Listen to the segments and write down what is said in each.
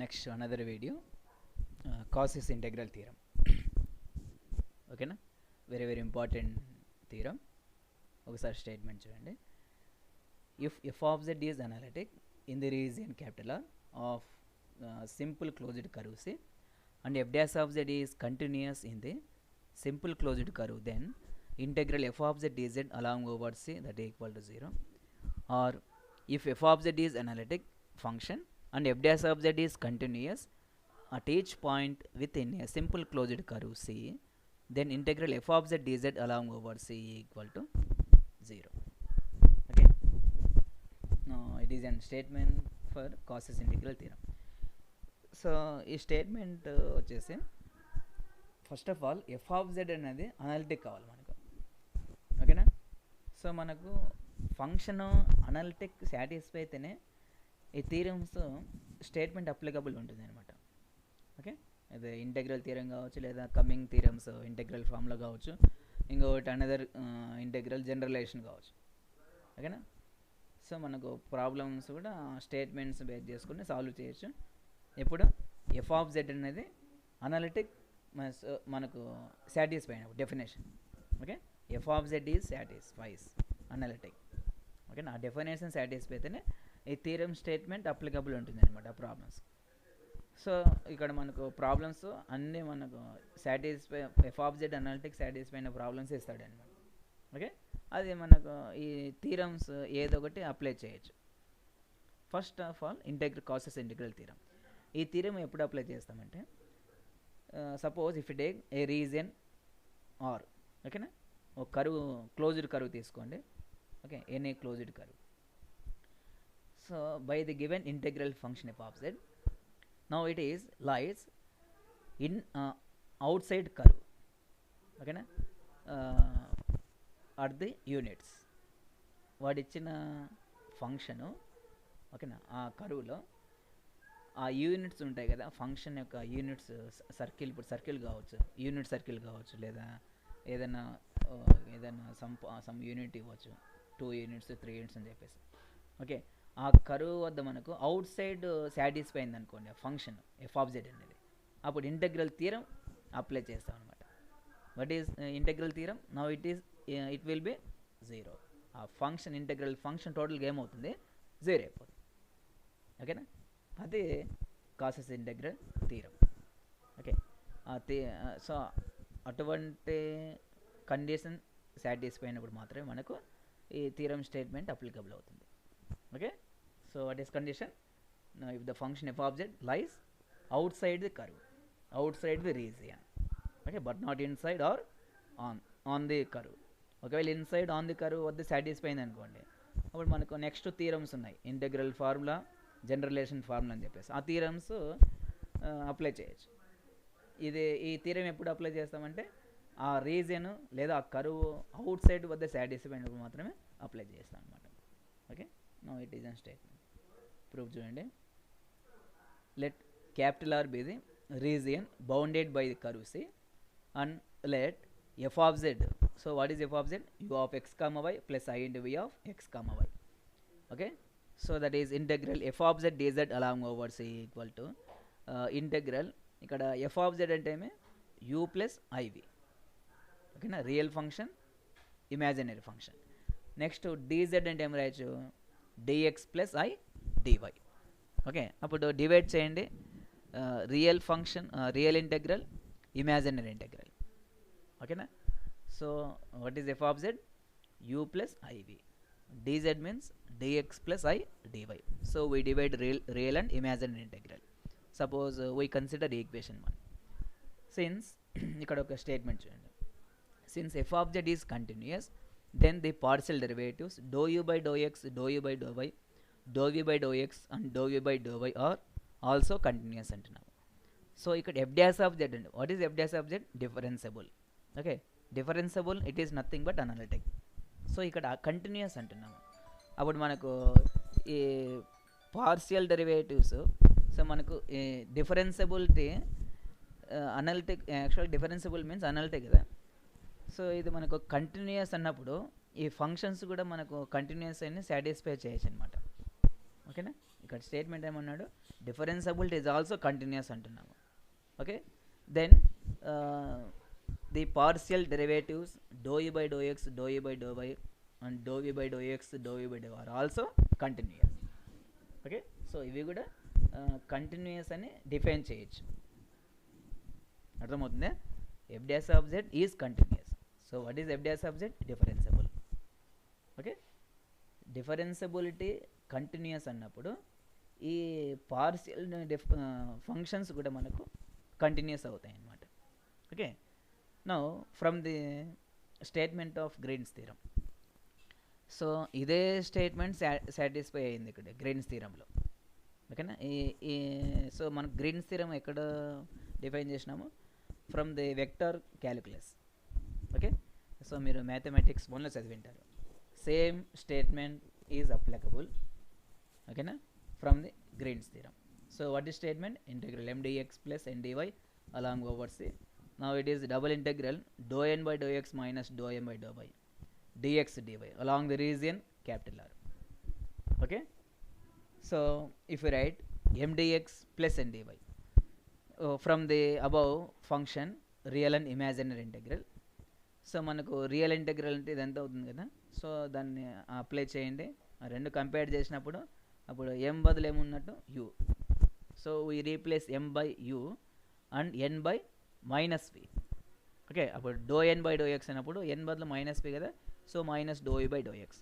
Next another video Cauchy's integral theorem. ఓకేనా, very very important theorem. ఒకసారి statement చూడండి. If F of Z is analytic in the region capital R of simple closed curve C and f dash of z is continuous in the simple closed curve, then integral f of z dz along over c that is equal to 0. Or if f of z is analytic function and f dash of z is continuous at each point within a simple closed curve c, then integral f of z dz along over c equal to 0. Okay, now it is a statement for Cauchy's integral theorem. So ఈ statement వచ్చేసి first of all F of Z అనేది analytic కావాలి మనకు. ఓకేనా, so మనకు function analytic satisfy అయితేనే ఈ theorems statement applicable ఉంటుంది అనమాట. ఓకే, అదే ఇంటెగ్రల్ థీరం కావచ్చు, లేదా కమింగ్ థీరమ్స్ ఇంటెగ్రల్ ఫామ్లో కావచ్చు, ఇంకొకటి అనదర్ ఇంటెగ్రల్ జనరలైజేషన్ కావచ్చు. ఓకేనా, సో మనకు ప్రాబ్లమ్స్ కూడా స్టేట్మెంట్స్ బేస్ చేసుకుని సాల్వ్ చేయొచ్చు. ఎప్పుడు ఎఫ్ ఆఫ్ జెడ్ అనేది అనలిటిక్ మనకు సాటిస్ఫై అయినప్పుడు definition. Okay, F of Z is satisfies analytic. Okay, ఆ డెఫినేషన్ సాటిస్ఫై అయితేనే ఈ థీరమ్ స్టేట్మెంట్ అప్లికబుల్ ఉంటుంది అనమాట ఆ ప్రాబ్లమ్స్. సో ఇక్కడ మనకు ప్రాబ్లమ్స్ అన్నీ మనకు satisfy F of Z analytic satisfy అయిన ప్రాబ్లమ్స్ ఇస్తాడు అనమాట. ఓకే, అది మనకు ఈ థీరమ్స్ ఏదో ఒకటి అప్లై చేయొచ్చు. First of all Cauchy's integral theorem. ఈ థీరం ఎప్పుడు అప్లై చేస్తామంటే, suppose if take a region R, ఓకేనా, ఒక కరువు క్లోజ్డ్ కరువు తీసుకోండి. Okay, any closed curve. So by the given integral function F of Z, now it is lies in outside curve. ఓకేనా, at the units వాడిచ్చిన function. ఓకేనా, ఆ కరువులో ఆ units ఉంటాయి కదా, ఫంక్షన్ యొక్క యూనిట్స్ సర్కిల్, ఇప్పుడు సర్కిల్ కావచ్చు, యూనిట్ సర్కిల్ కావచ్చు, లేదా ఏదైనా సమ్ యూనిట్ ఇవ్వచ్చు, 2 యూనిట్స్ 3 యూనిట్స్ అని చెప్పేసి. ఓకే, ఆ కరువు వద్ద మనకు అవుట్ సైడ్ సాటిస్ఫై అయింది అనుకోండి ఆ ఫంక్షన్ ఎఫ్ ఆఫ్ జెడ్ అనేది, అప్పుడు ఇంటెగ్రల్ థీరం అప్లై చేస్తాం అనమాట. What is integral theorem? Now it will be 0. ఆ ఫంక్షన్ ఇంటెగ్రల్ ఫంక్షన్ టోటల్గా ఏమవుతుంది? 0 అయిపోతుంది. ఓకేనా, అది Cauchy's integral theorem. Okay, so అటువంటి కండిషన్ సాటిస్ఫై అయినప్పుడు మాత్రమే మనకు ఈ థీరం స్టేట్మెంట్ అప్లికబుల్ అవుతుంది. Okay, so what is condition? If the function F of Z lies outside the curve, outside the region. Okay, but not inside or on the curve. ఒకవేళ inside on the curve వద్ద satisfy అయింది అనుకోండి, అప్పుడు మనకు next theorems ఉన్నాయి, integral formula, generalisation formula అని చెప్పేసి. ఆ థీరమ్స్ అప్లై చేయొచ్చు. ఈ థీరం ఎప్పుడు అప్లై చేస్తామంటే ఆ రీజియన్ లేదా ఆ కరువు అవుట్ సైడ్ వద్ద సాటిస్ఫై అయినప్పుడు మాత్రమే అప్లై చేస్తాం అనమాట. Okay, now it is an statement. Proof చూడండి. Let capital R be the region bounded by the curve C and let f of z. So what is f of z? U of x comma y plus i into v of x comma y. Okay, so that is integral f of z dz along over C equal to integral. ఇక్కడ f of z అంటే ఏమి? U plus IV. ఓకేనా, real function, imaginary function. Next dz అంటే ఏమి రాయొచ్చు? Dx plus i dy. Okay, అప్పుడు divide చేయండి. Real function, real integral, imaginary integral. ఓకేనా, so what is f of z? U plus i v. dz means dx plus I dy. So we divide real and imaginary integral. Suppose we consider equation 1. Since ఇక్కడ ఒక statement చూడండి. Since f of z is continuous, then the partial derivatives dou u by dou x, dou u by dou y, dou v by dou x and dou v by dou y are also continuous అంటున్నాము. So ఇక్కడ f dash of z అండి. What is f dash of z? Differentiable. Okay, differentiable, it is nothing but analytic. So ఇక్కడ continuous అంటున్నాము. అప్పుడు మనకు ఈ partial derivatives, so మనకు differentiability analytic, actual differentiable means analytic కదా. సో ఇది మనకు కంటిన్యూస్ అన్నప్పుడు ఈ ఫంక్షన్స్ కూడా మనకు కంటిన్యూస్ అని సాటిస్ఫై చేయొచ్చు అనమాట. ఓకేనా, ఇక్కడ స్టేట్మెంట్ ఏమన్నాడు, డిఫరెన్సబిలిటీ ఈజ్ ఆల్సో కంటిన్యూస్ అంటున్నాము. Okay, then the partial derivatives do u by do x, do u by do y and do v by do x, do u by do r also continuous. Okay, so ఇవి కూడా continuous అని define చేయొచ్చు. అర్థమవుతుందా? F dash of Z is continuous. So what is f dash of z? Differentiable. Okay, differentiability continuous అన్నప్పుడు ఈ partial functions కూడా మనకు continuous అవుతాయి అన్నమాట. Okay, now from the statement of Green's theorem. So ఇదే స్టేట్మెంట్ సాటిస్ఫై అయింది ఇక్కడ Green's థీరంలో. ఓకేనా? ఈ సో మనకు గ్రీన్స్ థీరం ఎక్కడ డిఫైన్ చేసినాము? From the vector calculus. Okay, so మీరు మ్యాథమెటిక్స్ 1లో చదివింటారు. Same statement is applicable. ఓకేనా? From the Green's theorem. So what is statement? Integral m dx plus n dy along over c. Now it is double integral dou n by dou x minus dou m by dou y dx dy along the region capital R. Okay, so if you write m dx plus n dy from the above function real and imaginary integral. So మనకు real integral అంటే ఇదంతా అవుతుంది కదా. So దాన్ని apply చేయండి. ఆ రెండు compare చేసినప్పుడు అప్పుడు m బదులు ఏమున్నట్టు? u. So we replace m by u and n by minus v. Okay, అప్పుడు do n by do x అయినప్పుడు n బదులు మైనస్ v కదా. So minus do u by do x.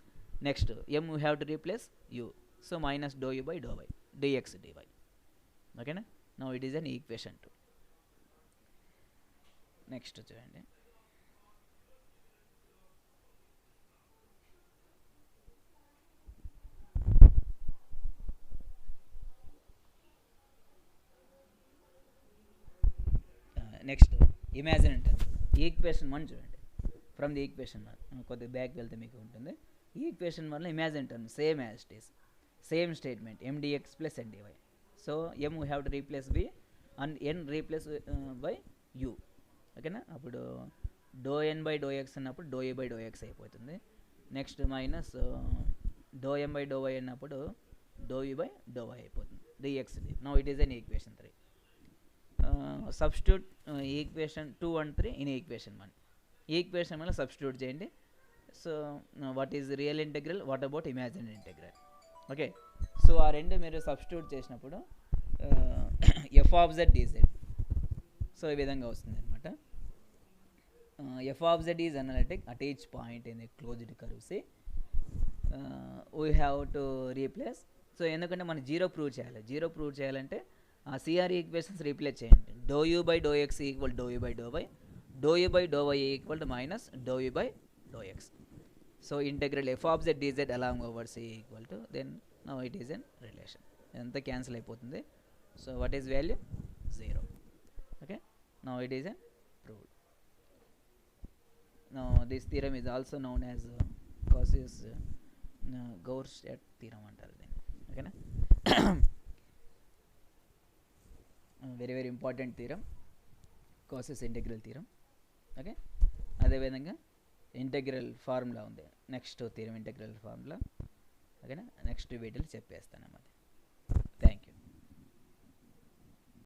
Next m we have to replace u. So minus do u by do y dx dy. ఓకేనా? Now it is an equation 2. Next చూడండి. Next imagine అంటారు. Equation 1 చూడండి. From the equation 1 కొద్దిగా back వెళ్తే మీకు ఉంటుంది. Equation 1లో imagine అంటాను same as it is. Same statement m dx plus n dy. So m we have to replace v and n replace by u. ఓకేనా? అప్పుడు do n by do x అన్నప్పుడు do u by do x అయిపోతుంది. Next minus do m by do y అన్నప్పుడు do u by do y అయిపోతుంది dx dy. Now it is an equation 3. Substitute equation 2 and 3 in equation 1. Equation 1లో substitute చేయండి. So what is real integral, what about imaginary integral? Okay, so ఆ రెండు మీరు substitute చేసినప్పుడు f of Z is. So ఈ విధంగా వస్తుంది అనమాట. F of Z is analytic at each point in the closed curve C. We have to replace. So ఎందుకంటే మనం జీరో ప్రూవ్ చేయాలి. జీరో ప్రూవ్ చేయాలంటే ఆ సిఆర్ ఈక్వేషన్స్ రీప్లేస్ చేయండి. Do u by do X equal do u by do y, do u by do y equal to minus do u by do x. So integral f of z dz along over C equal to then now it is an relation. ఇదంతా cancel అయిపోతుంది. So what is value? 0. Okay, now it is an proved. Now this theorem is also known as Goursat theorem అంటారు దీన్ని. ఓకేనా? Very very important theorem, Cauchy's integral theorem. Okay, అదేవిధంగా integral formula ఉంది. Next theorem integral formula. ఓకేనా? Next వీడియోలో చెప్పేస్తాను అన్నమాట.